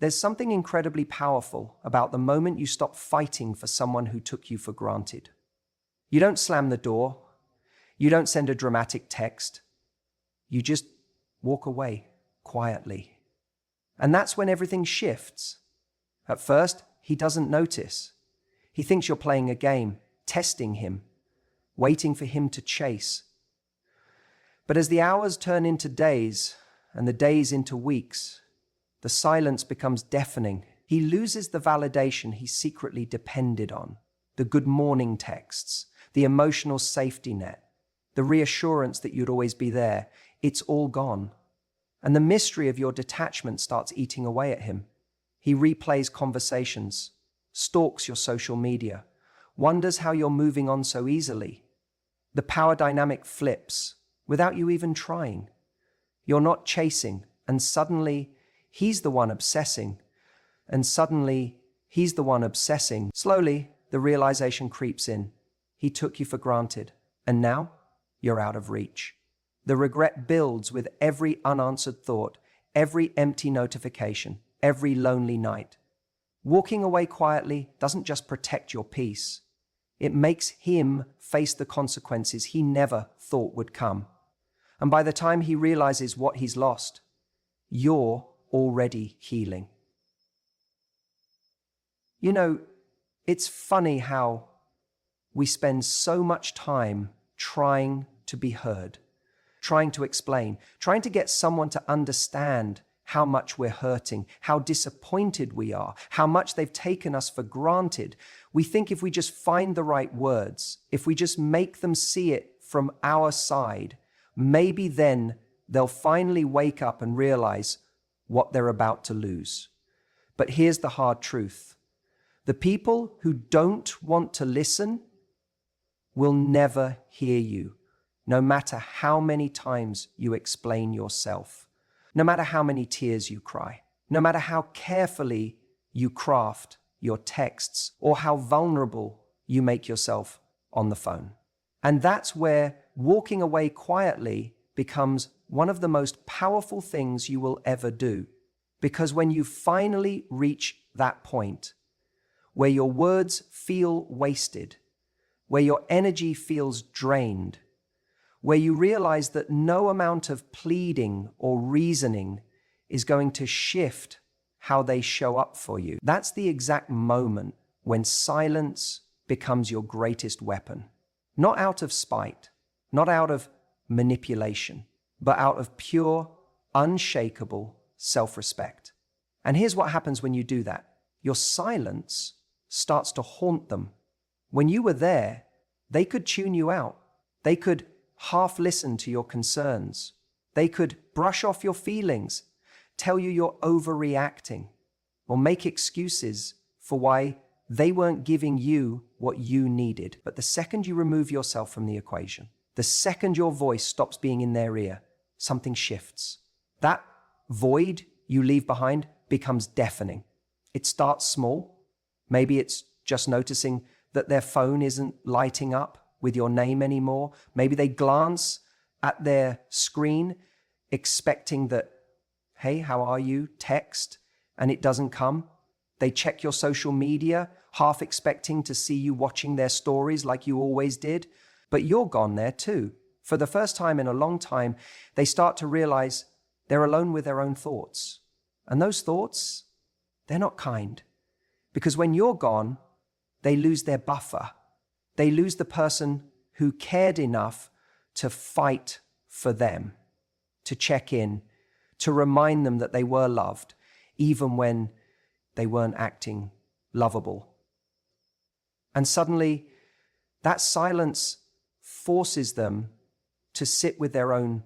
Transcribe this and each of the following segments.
There's something incredibly powerful about the moment you stop fighting for someone who took you for granted. You don't slam the door. You don't send a dramatic text. You just walk away quietly. And that's when everything shifts. At first, he doesn't notice. He thinks you're playing a game, testing him, waiting for him to chase. But as the hours turn into days and the days into weeks, the silence becomes deafening. He loses the validation he secretly depended on, the good morning texts, the emotional safety net, the reassurance that you'd always be there. It's all gone. And the mystery of your detachment starts eating away at him. He replays conversations, stalks your social media, wonders how you're moving on so easily. The power dynamic flips without you even trying. You're not chasing, and suddenly he's the one obsessing, and suddenly he's the one obsessing. Slowly, the realization creeps in. He took you for granted, and now you're out of reach. The regret builds with every unanswered thought, every empty notification, every lonely night. Walking away quietly doesn't just protect your peace. It makes him face the consequences he never thought would come. And by the time he realizes what he's lost, you're already healing. You know, it's funny how we spend so much time trying to be heard, trying to explain, trying to get someone to understand how much we're hurting, how disappointed we are, how much they've taken us for granted. We think if we just find the right words, if we just make them see it from our side, maybe then they'll finally wake up and realize what they're about to lose. But here's the hard truth. The people who don't want to listen will never hear you, no matter how many times you explain yourself, no matter how many tears you cry, no matter how carefully you craft your texts, or how vulnerable you make yourself on the phone. And that's where walking away quietly becomes one of the most powerful things you will ever do. Because when you finally reach that point where your words feel wasted, where your energy feels drained, where you realize that no amount of pleading or reasoning is going to shift how they show up for you, that's the exact moment when silence becomes your greatest weapon. Not out of spite, not out of manipulation, but out of pure, unshakable self-respect. And here's what happens when you do that. Your silence starts to haunt them. When you were there, they could tune you out. They could half listen to your concerns. They could brush off your feelings, tell you you're overreacting, or make excuses for why they weren't giving you what you needed. But the second you remove yourself from the equation, the second your voice stops being in their ear, something shifts. That void you leave behind becomes deafening. It starts small. Maybe it's just noticing that their phone isn't lighting up with your name anymore. Maybe they glance at their screen expecting that, hey, how are you? Text, and it doesn't come. They check your social media, half expecting to see you watching their stories like you always did, but you're gone there too. For the first time in a long time, they start to realize they're alone with their own thoughts. And those thoughts, they're not kind. Because when you're gone, they lose their buffer. They lose the person who cared enough to fight for them, to check in, to remind them that they were loved, even when they weren't acting lovable. And suddenly, that silence forces them to sit with their own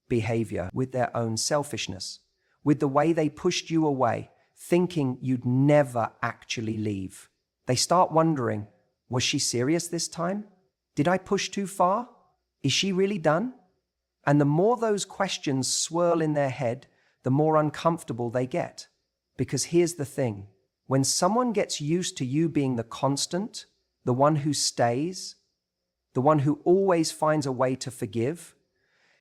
behavior, with their own selfishness, with the way they pushed you away, thinking you'd never actually leave. They start wondering, was she serious this time? Did I push too far? Is she really done? And the more those questions swirl in their head, the more uncomfortable they get. Because here's the thing, when someone gets used to you being the constant, the one who stays, the one who always finds a way to forgive,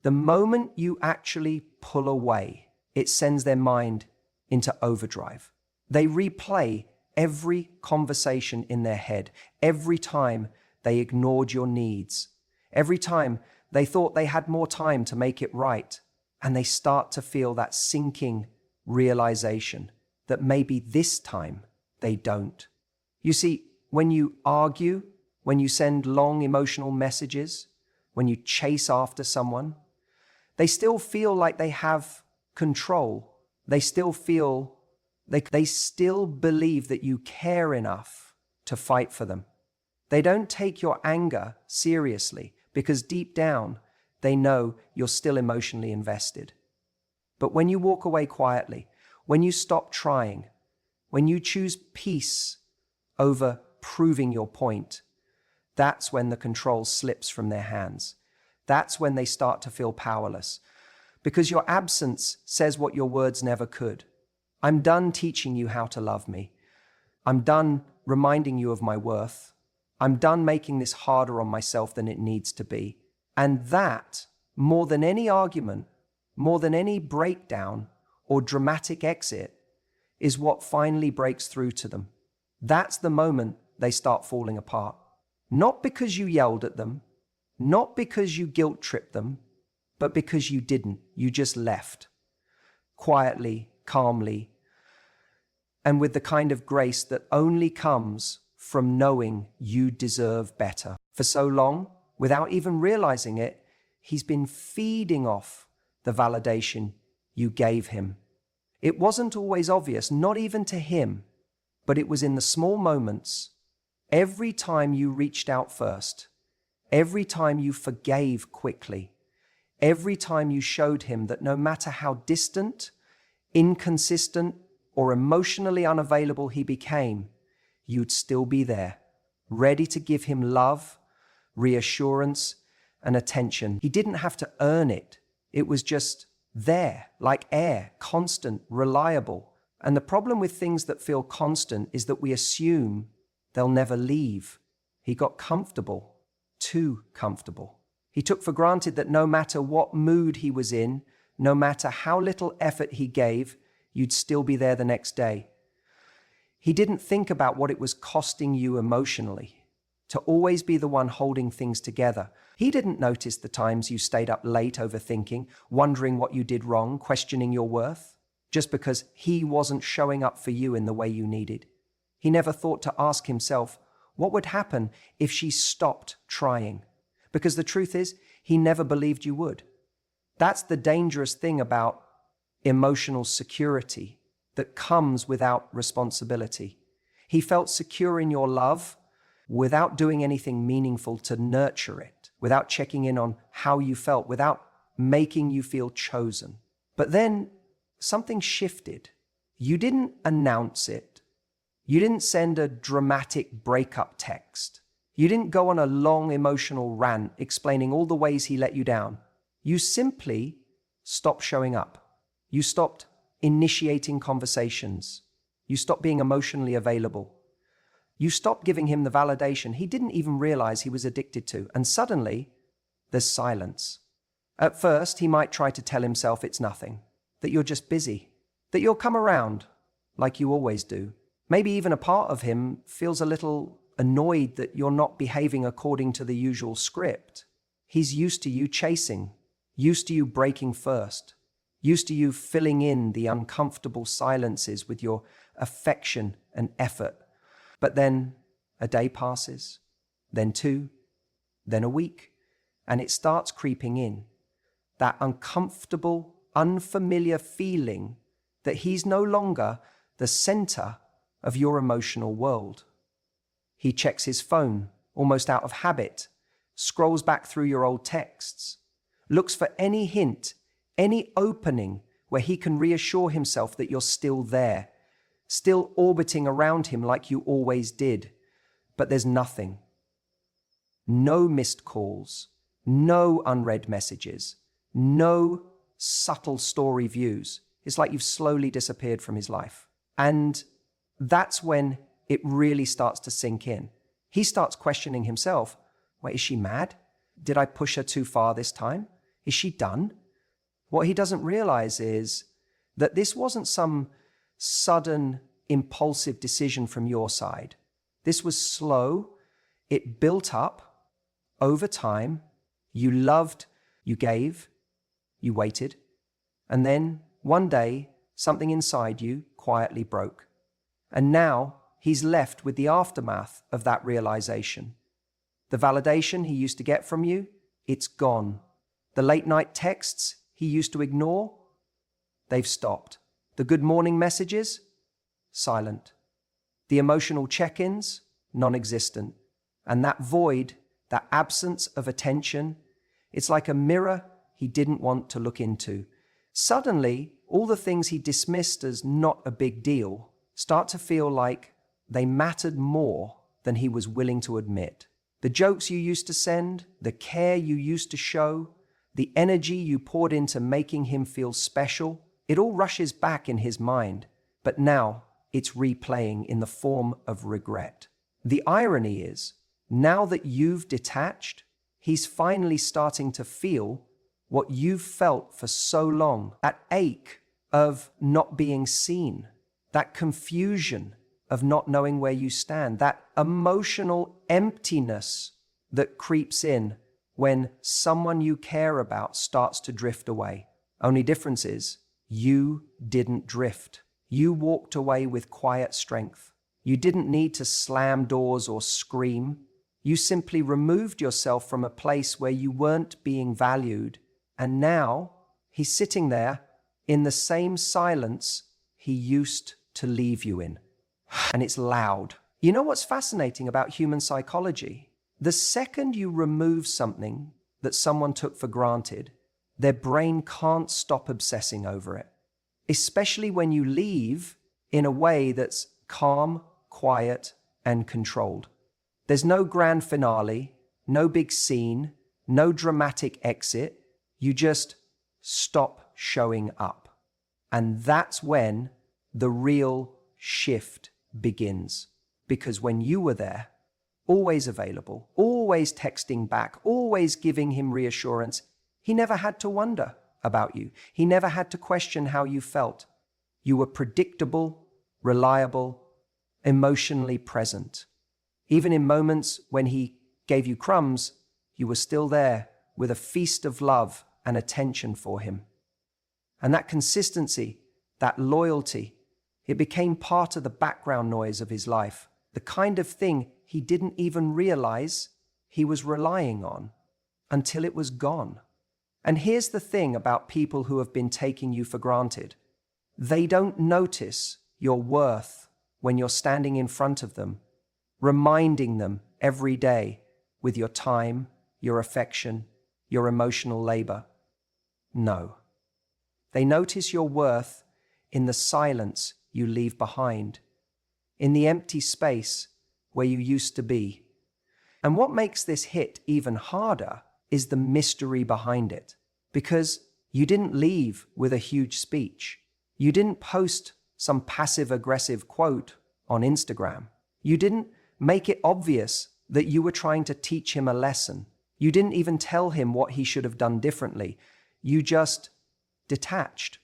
the moment you actually pull away, it sends their mind into overdrive. They replay every conversation in their head, every time they ignored your needs, every time they thought they had more time to make it right, and they start to feel that sinking realization that maybe this time they don't. You see, when you argue, when you send long emotional messages, when you chase after someone, they still feel like they have control. They still feel, they still believe that you care enough to fight for them. They don't take your anger seriously because deep down, they know you're still emotionally invested. But when you walk away quietly, when you stop trying, when you choose peace over proving your point, that's when the control slips from their hands. That's when they start to feel powerless. Because your absence says what your words never could. I'm done teaching you how to love me. I'm done reminding you of my worth. I'm done making this harder on myself than it needs to be. And that, more than any argument, more than any breakdown or dramatic exit, is what finally breaks through to them. That's the moment they start falling apart. Not because you yelled at them, not because you guilt-tripped them, but because you didn't. You just left. Quietly, calmly, and with the kind of grace that only comes from knowing you deserve better. For so long, without even realizing it, he's been feeding off the validation you gave him. It wasn't always obvious, not even to him, but it was in the small moments. Every time you reached out first, every time you forgave quickly, every time you showed him that no matter how distant, inconsistent, or emotionally unavailable he became, you'd still be there, ready to give him love, reassurance, and attention. He didn't have to earn it. It was just there, like air, constant, reliable. And the problem with things that feel constant is that we assume they'll never leave. He got comfortable, too comfortable. He took for granted that no matter what mood he was in, no matter how little effort he gave, you'd still be there the next day. He didn't think about what it was costing you emotionally, to always be the one holding things together. He didn't notice the times you stayed up late overthinking, wondering what you did wrong, questioning your worth, just because he wasn't showing up for you in the way you needed. He never thought to ask himself, what would happen if she stopped trying? Because the truth is, he never believed you would. That's the dangerous thing about emotional security that comes without responsibility. He felt secure in your love without doing anything meaningful to nurture it, without checking in on how you felt, without making you feel chosen. But then something shifted. You didn't announce it. You didn't send a dramatic breakup text. You didn't go on a long emotional rant explaining all the ways he let you down. You simply stopped showing up. You stopped initiating conversations. You stopped being emotionally available. You stopped giving him the validation he didn't even realize he was addicted to. And suddenly, there's silence. At first, he might try to tell himself it's nothing, that you're just busy, that you'll come around like you always do. Maybe even a part of him feels a little annoyed that you're not behaving according to the usual script. He's used to you chasing, used to you breaking first, used to you filling in the uncomfortable silences with your affection and effort. But then a day passes, then two, then a week, and it starts creeping in. That uncomfortable, unfamiliar feeling that he's no longer the center of your emotional world. He checks his phone, almost out of habit, scrolls back through your old texts, looks for any hint, any opening where he can reassure himself that you're still there, still orbiting around him like you always did. But there's nothing. No missed calls, no unread messages, no subtle story views. It's like you've slowly disappeared from his life. And that's when it really starts to sink in. He starts questioning himself. Wait, is she mad? Did I push her too far this time? Is she done? What he doesn't realize is that this wasn't some sudden, impulsive decision from your side. This was slow. It built up over time. You loved, you gave, you waited. And then one day, something inside you quietly broke. And now he's left with the aftermath of that realization. The validation he used to get from you, it's gone. The late night texts he used to ignore, they've stopped. The good morning messages, silent. The emotional check-ins, non-existent. And that void, that absence of attention, it's like a mirror he didn't want to look into. Suddenly, all the things he dismissed as not a big deal start to feel like they mattered more than he was willing to admit. The jokes you used to send, the care you used to show, the energy you poured into making him feel special, it all rushes back in his mind, but now it's replaying in the form of regret. The irony is, now that you've detached, he's finally starting to feel what you've felt for so long, that ache of not being seen, that confusion of not knowing where you stand, that emotional emptiness that creeps in when someone you care about starts to drift away. Only difference is, you didn't drift. You walked away with quiet strength. You didn't need to slam doors or scream. You simply removed yourself from a place where you weren't being valued. And now he's sitting there in the same silence he used to leave you in. And it's loud. You know what's fascinating about human psychology? The second you remove something that someone took for granted, their brain can't stop obsessing over it. Especially when you leave in a way that's calm, quiet, and controlled. There's no grand finale, no big scene, no dramatic exit. You just stop showing up. And that's when the real shift begins. Because when you were there, always available, always texting back, always giving him reassurance, he never had to wonder about you. He never had to question how you felt. You were predictable, reliable, emotionally present. Even in moments when he gave you crumbs, you were still there with a feast of love and attention for him. And that consistency, that loyalty, it became part of the background noise of his life, the kind of thing he didn't even realize he was relying on until it was gone. And here's the thing about people who have been taking you for granted. They don't notice your worth when you're standing in front of them, reminding them every day with your time, your affection, your emotional labor. No. They notice your worth in the silence you leave behind, in the empty space where you used to be. And what makes this hit even harder is the mystery behind it. Because you didn't leave with a huge speech. You didn't post some passive-aggressive quote on Instagram. You didn't make it obvious that you were trying to teach him a lesson. You didn't even tell him what he should have done differently. You just detached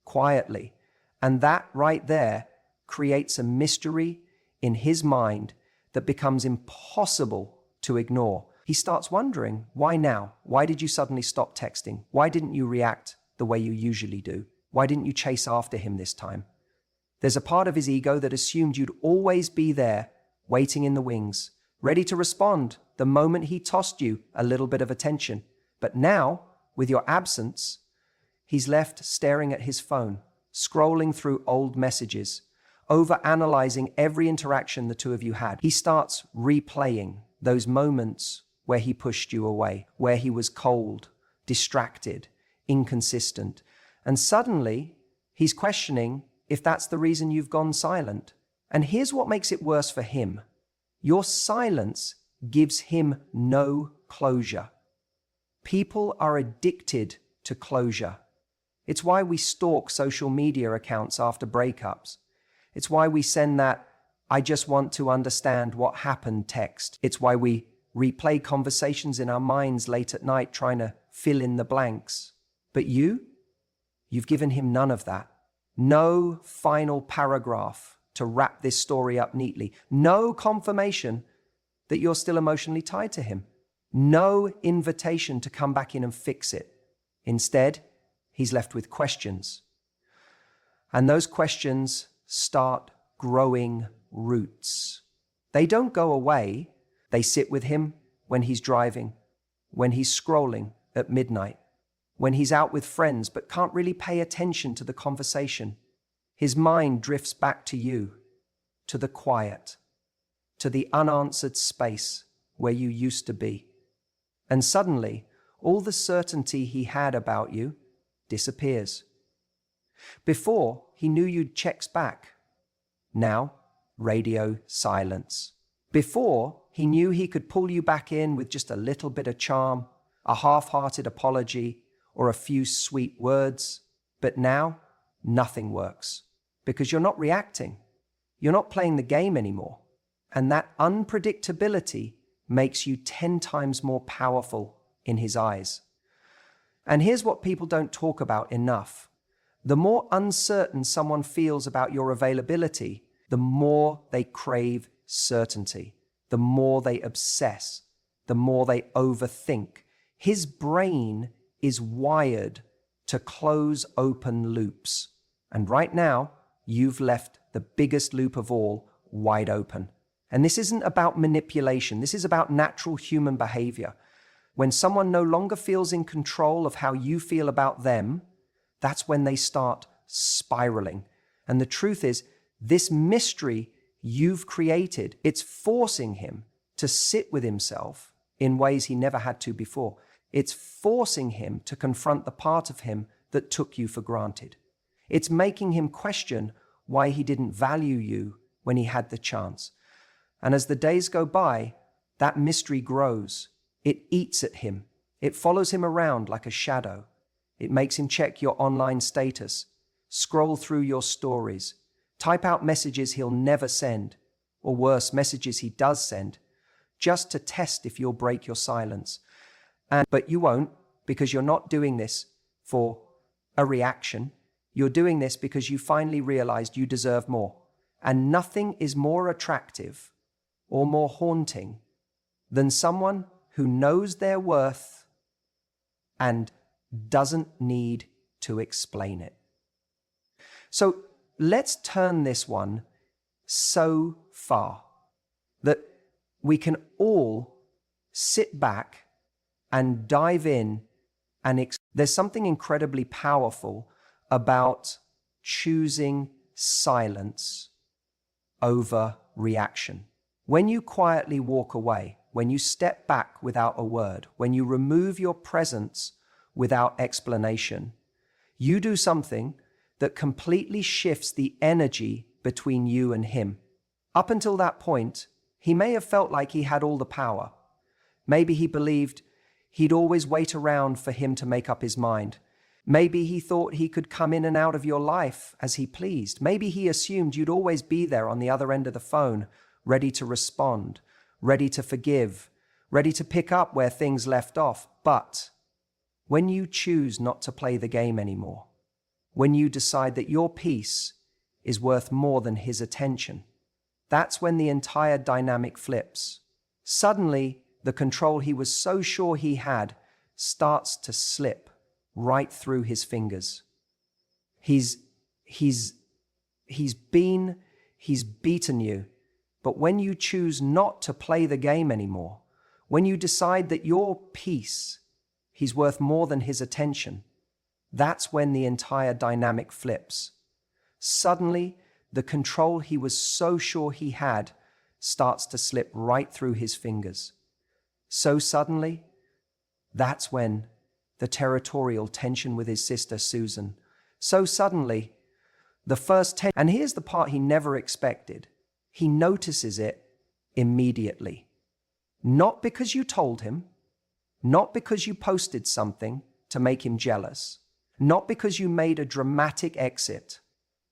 quietly. And that right there creates a mystery in his mind that becomes impossible to ignore. He starts wondering, why now? Why did you suddenly stop texting? Why didn't you react the way you usually do? Why didn't you chase after him this time? There's a part of his ego that assumed you'd always be there, waiting in the wings, ready to respond the moment he tossed you a little bit of attention. But now, with your absence, he's left staring at his phone, scrolling through old messages, overanalyzing every interaction the two of you had. He starts replaying those moments where he pushed you away, where he was cold, distracted, inconsistent. And suddenly, he's questioning if that's the reason you've gone silent. And here's what makes it worse for him. Your silence gives him no closure. People are addicted to closure. It's why we stalk social media accounts after breakups. It's why we send that "I just want to understand what happened" text. It's why we replay conversations in our minds late at night trying to fill in the blanks. But you've given him none of that. No final paragraph to wrap this story up neatly. No confirmation that you're still emotionally tied to him. No invitation to come back in and fix it. Instead, he's left with questions. And those questions start growing roots. They don't go away. They sit with him when he's driving, when he's scrolling at midnight, when he's out with friends but can't really pay attention to the conversation. His mind drifts back to you, to the quiet, to the unanswered space where you used to be. And suddenly, all the certainty he had about you disappears. Before, he knew you'd checks back. Now, radio silence. Before, he knew he could pull you back in with just a little bit of charm, a half-hearted apology, or a few sweet words. But now, nothing works, because you're not reacting. You're not playing the game anymore. And that unpredictability makes you 10 times more powerful in his eyes. And here's what people don't talk about enough. The more uncertain someone feels about your availability, the more they crave certainty, the more they obsess, the more they overthink. His brain is wired to close open loops. And right now, you've left the biggest loop of all wide open. And this isn't about manipulation. This is about natural human behavior. When someone no longer feels in control of how you feel about them, that's when they start spiraling. And the truth is, this mystery you've created, it's forcing him to sit with himself in ways he never had to before. It's forcing him to confront the part of him that took you for granted. It's making him question why he didn't value you when he had the chance. And as the days go by, that mystery grows. It eats at him. It follows him around like a shadow. It makes him check your online status, scroll through your stories, type out messages he'll never send, or worse, messages he does send, just to test if you'll break your silence. But you won't, because you're not doing this for a reaction. You're doing this because you finally realized you deserve more. And nothing is more attractive or more haunting than someone who knows their worth and doesn't need to explain it. So let's turn this one so far that we can all sit back and dive in and there's something incredibly powerful about choosing silence over reaction. When you quietly walk away, when you step back without a word, when you remove your presence without explanation, you do something that completely shifts the energy between you and him. Up until that point, he may have felt like he had all the power. Maybe he believed he'd always wait around for him to make up his mind. Maybe he thought he could come in and out of your life as he pleased. Maybe he assumed you'd always be there on the other end of the phone, ready to respond, ready to forgive, ready to pick up where things left off. But when you choose not to play the game anymore, when you decide that your peace is worth more than his attention, that's when the entire dynamic flips. Suddenly, the control he was so sure he had starts to slip right through his fingers. He's beaten you. But when you choose not to play the game anymore, when you decide that your peace, he's worth more than his attention, that's when the entire dynamic flips. Suddenly, the control he was so sure he had starts to slip right through his fingers. So suddenly, that's when the territorial tension with his sister Susan. So suddenly, the first tension, and here's the part he never expected. He notices it immediately. Not because you told him, not because you posted something to make him jealous, not because you made a dramatic exit,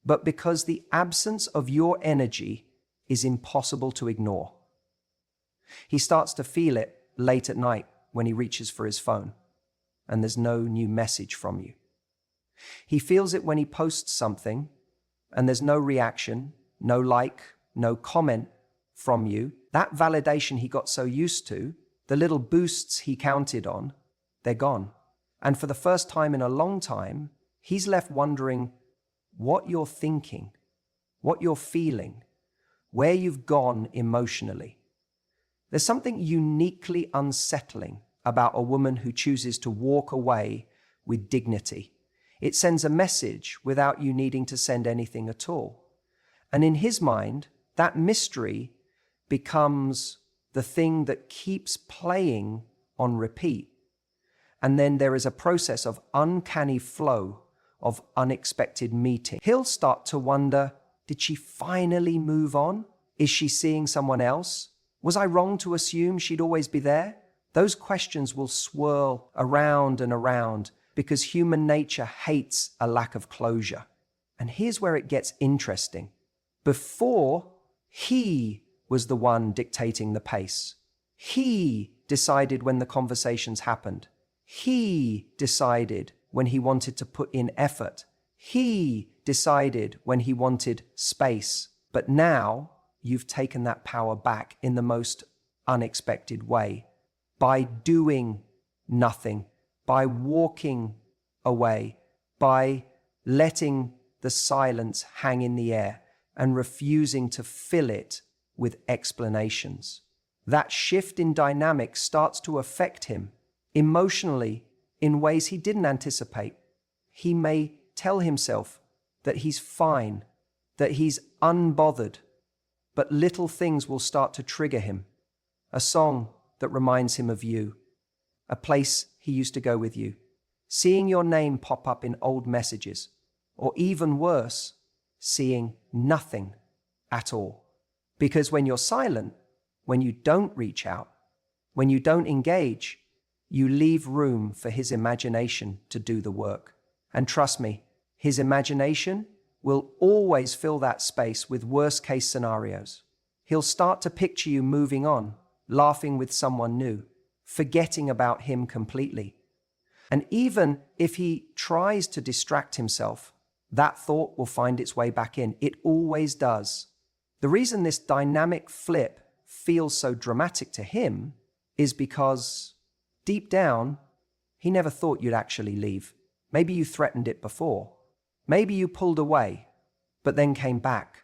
but because the absence of your energy is impossible to ignore. He starts to feel it late at night when he reaches for his phone and there's no new message from you. He feels it when he posts something and there's no reaction, no like, no comment from you. That validation he got so used to, the little boosts he counted on, they're gone. And for the first time in a long time, he's left wondering what you're thinking, what you're feeling, where you've gone emotionally. There's something uniquely unsettling about a woman who chooses to walk away with dignity. It sends a message without you needing to send anything at all. And in his mind, that mystery becomes the thing that keeps playing on repeat. And then there is a process of uncanny flow of unexpected meeting. He'll start to wonder, did she finally move on? Is she seeing someone else? Was I wrong to assume she'd always be there? Those questions will swirl around and around because human nature hates a lack of closure. And here's where it gets interesting. Before, he was the one dictating the pace. He decided when the conversations happened. He decided when he wanted to put in effort. He decided when he wanted space. But now you've taken that power back in the most unexpected way. By doing nothing, by walking away, by letting the silence hang in the air and refusing to fill it with explanations. That shift in dynamic starts to affect him emotionally in ways he didn't anticipate. He may tell himself that he's fine, that he's unbothered, but little things will start to trigger him. A song that reminds him of you, a place he used to go with you, seeing your name pop up in old messages, or even worse, seeing nothing at all. Because when you're silent, when you don't reach out, when you don't engage, you leave room for his imagination to do the work. And trust me, his imagination will always fill that space with worst-case scenarios. He'll start to picture you moving on, laughing with someone new, forgetting about him completely. And even if he tries to distract himself, that thought will find its way back in. It always does. The reason this dynamic flip feels so dramatic to him is because deep down, he never thought you'd actually leave. Maybe you threatened it before. Maybe you pulled away, but then came back.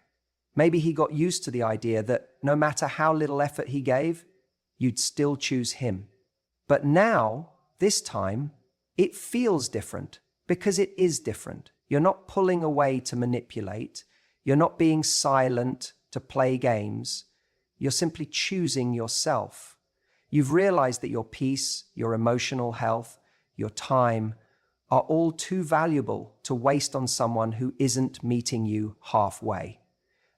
Maybe he got used to the idea that no matter how little effort he gave, you'd still choose him. But now, this time, it feels different because it is different. You're not pulling away to manipulate. You're not being silent to play games. You're simply choosing yourself. You've realized that your peace, your emotional health, your time are all too valuable to waste on someone who isn't meeting you halfway.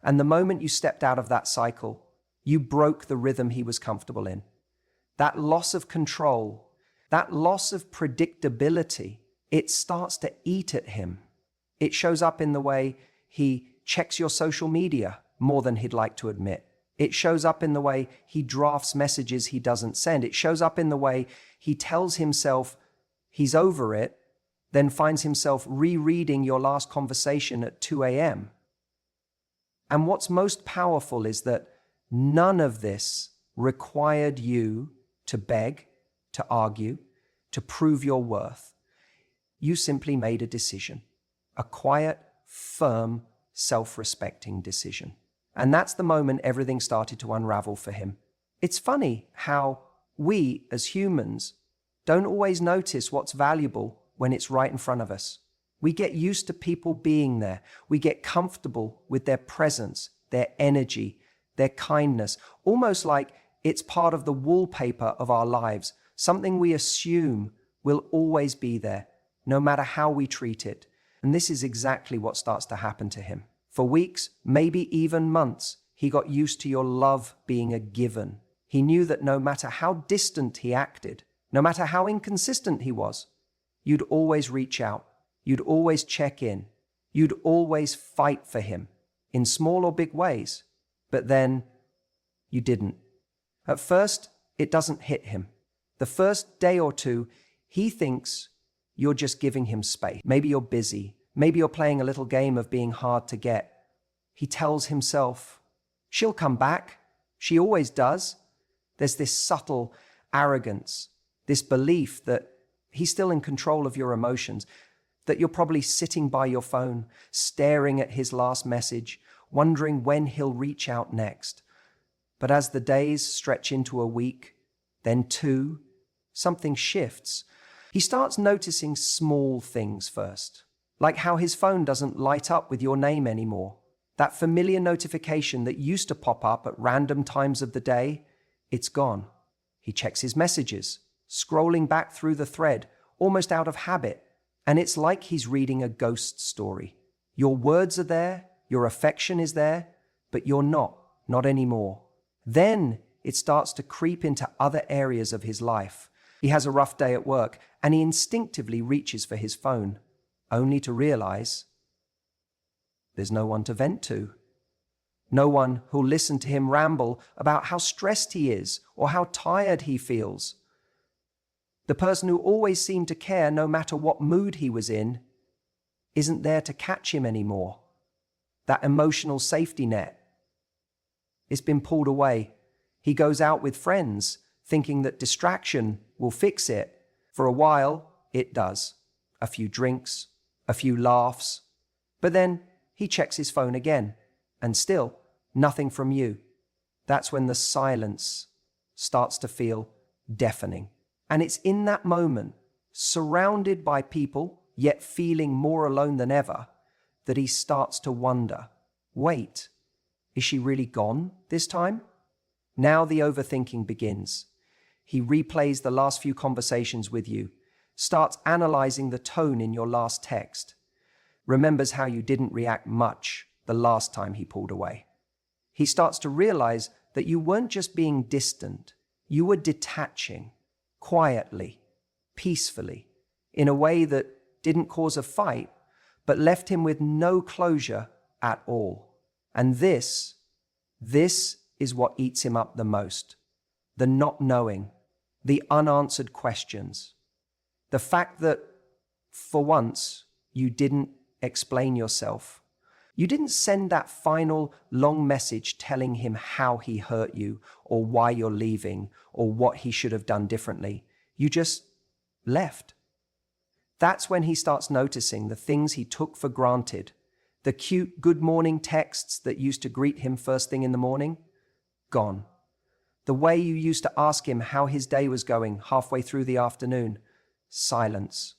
And the moment you stepped out of that cycle, you broke the rhythm he was comfortable in. That loss of control, that loss of predictability, it starts to eat at him. It shows up in the way he checks your social media more than he'd like to admit. It shows up in the way he drafts messages he doesn't send. It shows up in the way he tells himself he's over it, then finds himself rereading your last conversation at 2 a.m. And what's most powerful is that none of this required you to beg, to argue, to prove your worth. You simply made a decision, a quiet, firm, self-respecting decision. And that's the moment everything started to unravel for him. It's funny how we, as humans, don't always notice what's valuable when it's right in front of us. We get used to people being there. We get comfortable with their presence, their energy, their kindness, almost like it's part of the wallpaper of our lives, something we assume will always be there, no matter how we treat it. And this is exactly what starts to happen to him. For weeks, maybe even months, he got used to your love being a given. He knew that no matter how distant he acted, no matter how inconsistent he was, you'd always reach out. You'd always check in. You'd always fight for him in small or big ways. But then you didn't. At first, it doesn't hit him. The first day or two, he thinks you're just giving him space. Maybe you're busy. Maybe you're playing a little game of being hard to get. He tells himself, she'll come back. She always does. There's this subtle arrogance, this belief that he's still in control of your emotions, that you're probably sitting by your phone, staring at his last message, wondering when he'll reach out next. But as the days stretch into a week, then two, something shifts. He starts noticing small things first, like how his phone doesn't light up with your name anymore. That familiar notification that used to pop up at random times of the day, it's gone. He checks his messages, scrolling back through the thread, almost out of habit, and it's like he's reading a ghost story. Your words are there, your affection is there, but you're not anymore. Then it starts to creep into other areas of his life. He has a rough day at work, and he instinctively reaches for his phone, only to realize there's no one to vent to. No one who'll listen to him ramble about how stressed he is or how tired he feels. The person who always seemed to care no matter what mood he was in isn't there to catch him anymore. That emotional safety net, it's been pulled away. He goes out with friends thinking that distraction will fix it. For a while, it does. A few drinks, a few laughs. But then he checks his phone again, and still nothing from you. That's when the silence starts to feel deafening. And it's in that moment, surrounded by people, yet feeling more alone than ever, that he starts to wonder, wait, is she really gone this time? Now the overthinking begins. He replays the last few conversations with you, starts analyzing the tone in your last text, remembers how you didn't react much the last time he pulled away. He starts to realize that you weren't just being distant, you were detaching, quietly, peacefully, in a way that didn't cause a fight, but left him with no closure at all. And this is what eats him up the most. The not knowing, the unanswered questions. The fact that, for once, you didn't explain yourself. You didn't send that final long message telling him how he hurt you, or why you're leaving, or what he should have done differently. You just left. That's when he starts noticing the things he took for granted. The cute good morning texts that used to greet him first thing in the morning, gone. The way you used to ask him how his day was going halfway through the afternoon, silence.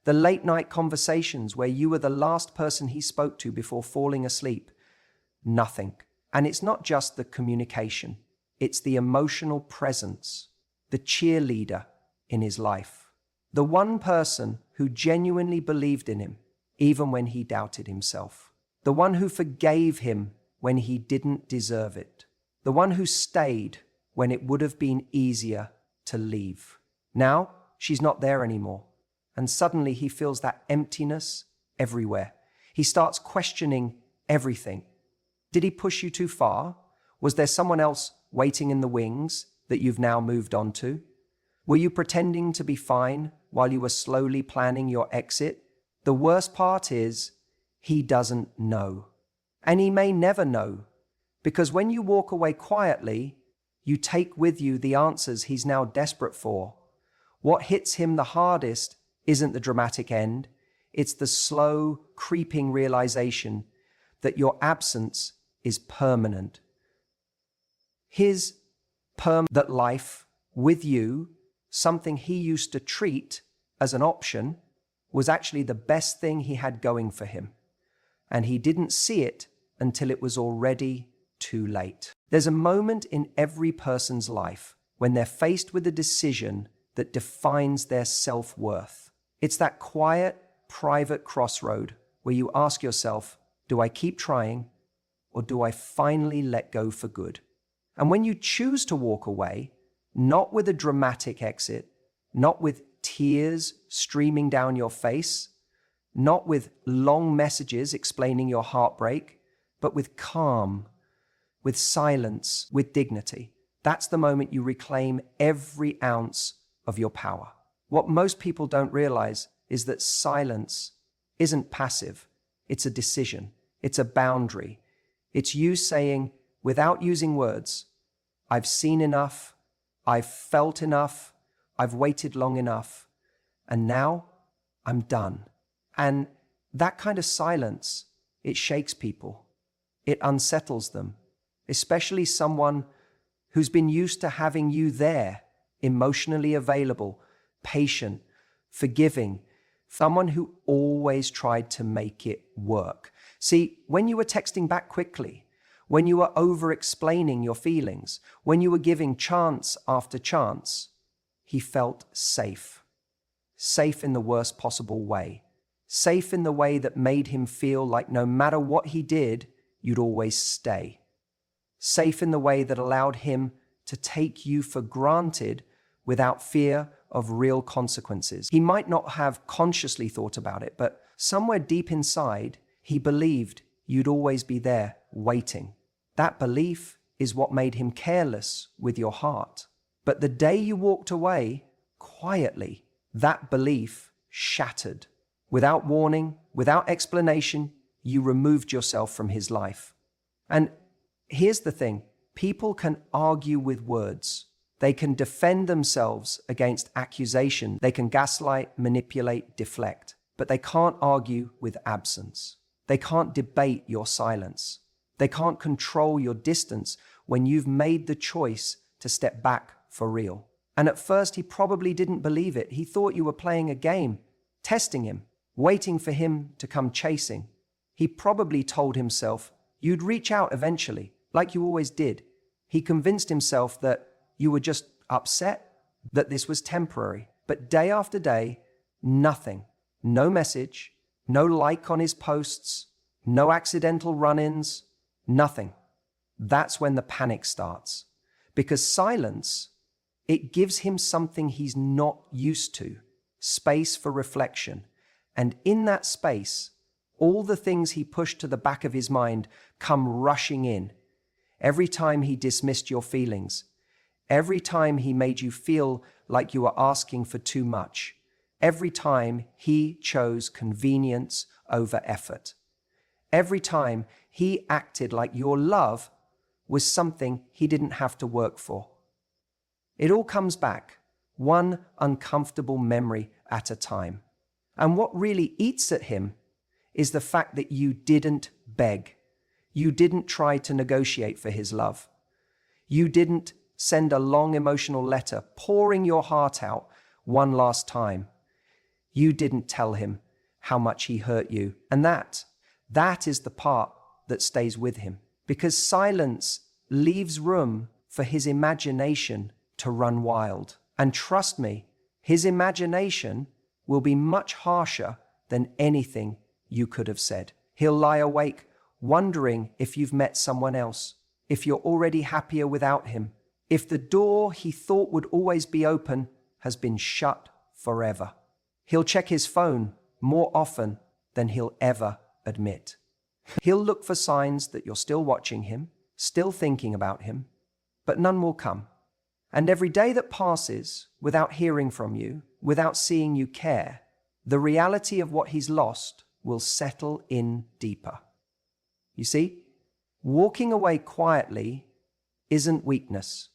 The late night conversations where you were the last person he spoke to before falling asleep, nothing. And it's not just the communication, it's the emotional presence, the cheerleader in his life. The one person who genuinely believed in him, even when he doubted himself. The one who forgave him when he didn't deserve it. The one who stayed when it would have been easier to leave. Now, she's not there anymore. And suddenly he feels that emptiness everywhere. He starts questioning everything. Did he push you too far? Was there someone else waiting in the wings that you've now moved on to? Were you pretending to be fine while you were slowly planning your exit? The worst part is, he doesn't know. And he may never know, because when you walk away quietly, you take with you the answers he's now desperate for. What hits him the hardest isn't the dramatic end, it's the slow, creeping realization that your absence is permanent. That life with you, something he used to treat as an option, was actually the best thing he had going for him. And he didn't see it until it was already too late. There's a moment in every person's life when they're faced with a decision that defines their self-worth. It's that quiet, private crossroad where you ask yourself, do I keep trying, or do I finally let go for good? And when you choose to walk away, not with a dramatic exit, not with tears streaming down your face, not with long messages explaining your heartbreak, but with calm, with silence, with dignity, that's the moment you reclaim every ounce of your power. What most people don't realize is that silence isn't passive. It's a decision. It's a boundary. It's you saying, without using words, I've seen enough, I've felt enough, I've waited long enough, and now I'm done. And that kind of silence, it shakes people. It unsettles them, especially someone who's been used to having you there, emotionally available, patient, forgiving, someone who always tried to make it work. See, when you were texting back quickly, when you were over-explaining your feelings, when you were giving chance after chance, he felt safe. Safe in the worst possible way. Safe in the way that made him feel like no matter what he did, you'd always stay. Safe in the way that allowed him to take you for granted without fear of real consequences. He might not have consciously thought about it, but somewhere deep inside, he believed you'd always be there, waiting. That belief is what made him careless with your heart. But the day you walked away, quietly, that belief shattered. Without warning, without explanation, you removed yourself from his life. And here's the thing, people can argue with words. They can defend themselves against accusation. They can gaslight, manipulate, deflect. But they can't argue with absence. They can't debate your silence. They can't control your distance when you've made the choice to step back for real. And at first, he probably didn't believe it. He thought you were playing a game, testing him, waiting for him to come chasing. He probably told himself you'd reach out eventually, like you always did. He convinced himself that you were just upset, that this was temporary. But day after day, nothing. No message, no like on his posts, no accidental run-ins, nothing. That's when the panic starts. Because silence, it gives him something he's not used to, space for reflection. And in that space, all the things he pushed to the back of his mind come rushing in. Every time he dismissed your feelings, every time he made you feel like you were asking for too much, every time he chose convenience over effort, every time he acted like your love was something he didn't have to work for. It all comes back, one uncomfortable memory at a time. And what really eats at him is the fact that you didn't beg. You didn't try to negotiate for his love. You didn't send a long emotional letter pouring your heart out one last time. You didn't tell him how much he hurt you. And that is the part that stays with him. Because silence leaves room for his imagination to run wild. And trust me, his imagination will be much harsher than anything you could have said. He'll lie awake wondering if you've met someone else, if you're already happier without him, if the door he thought would always be open has been shut forever. He'll check his phone more often than he'll ever admit. He'll look for signs that you're still watching him, still thinking about him, but none will come. And every day that passes without hearing from you, without seeing you care, the reality of what he's lost will settle in deeper. You see, walking away quietly isn't weakness.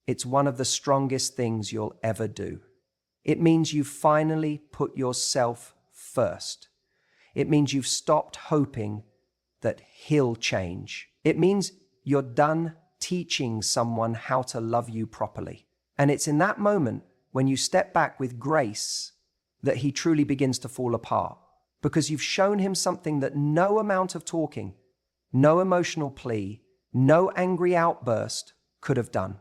It's one of the strongest things you'll ever do. It means you've finally put yourself first. It means you've stopped hoping that he'll change. It means you're done teaching someone how to love you properly. And it's in that moment when you step back with grace that he truly begins to fall apart, because you've shown him something that no amount of talking, no emotional plea, no angry outburst could have done.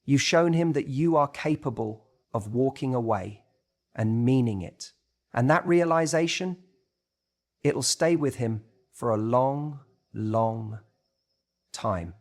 You've shown him that you are capable of walking away and meaning it. And that realization, it'll stay with him for a long, long time.